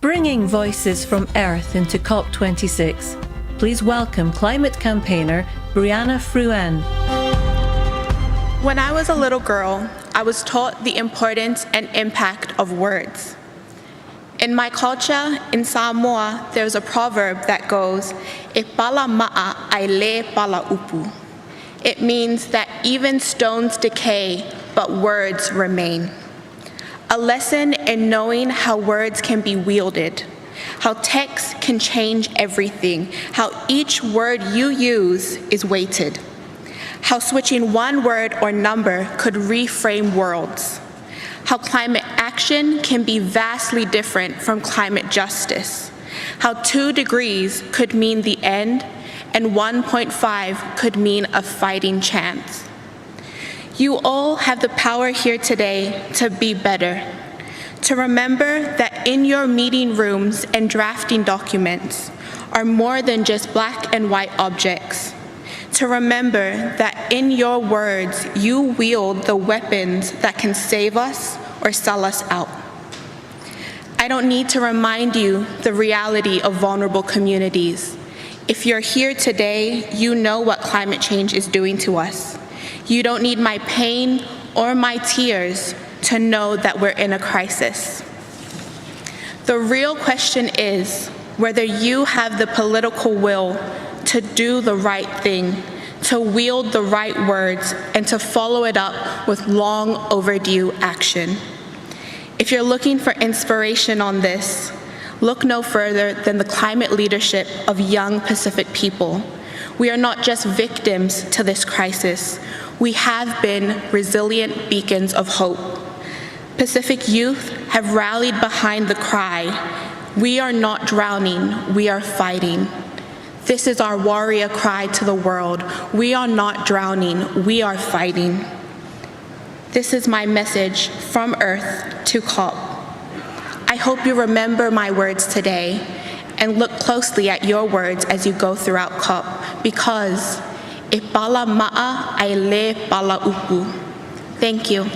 Bringing voices from Earth into COP26. Please welcome climate campaigner Brianna Fruean. When I was a little girl, I was taught the importance and impact of words. In my culture, in Samoa, there's a proverb that goes, "E pala ma'a ai le pala upu." It means that even stones decay, but words remain. A lesson in knowing how words can be wielded, how text can change everything, how each word you use is weighted, how switching one word or number could reframe worlds, how climate action can be vastly different from climate justice, how 2 degrees could mean the end and 1.5 could mean a fighting chance. You all have the power here today to be better, to remember that in your meeting rooms and drafting documents are more than just black and white objects, to remember that in your words you wield the weapons that can save us or sell us out. I don't need to remind you the reality of vulnerable communities. If you're here today, you know what climate change is doing to us. You don't need my pain or my tears to know that we're in a crisis. The real question is whether you have the political will to do the right thing, to wield the right words, and to follow it up with long overdue action. If you're looking for inspiration on this, look no further than the climate leadership of young Pacific people. We are not just victims to this crisis. We have been resilient beacons of hope. Pacific youth have rallied behind the cry, "We are not drowning, we are fighting." This is our warrior cry to the world. We are not drowning, we are fighting. This is my message from Earth to COP. I hope you remember my words today and look closely at your words as you go throughout COP, because e pala ma'a ai le pala upu. Thank you.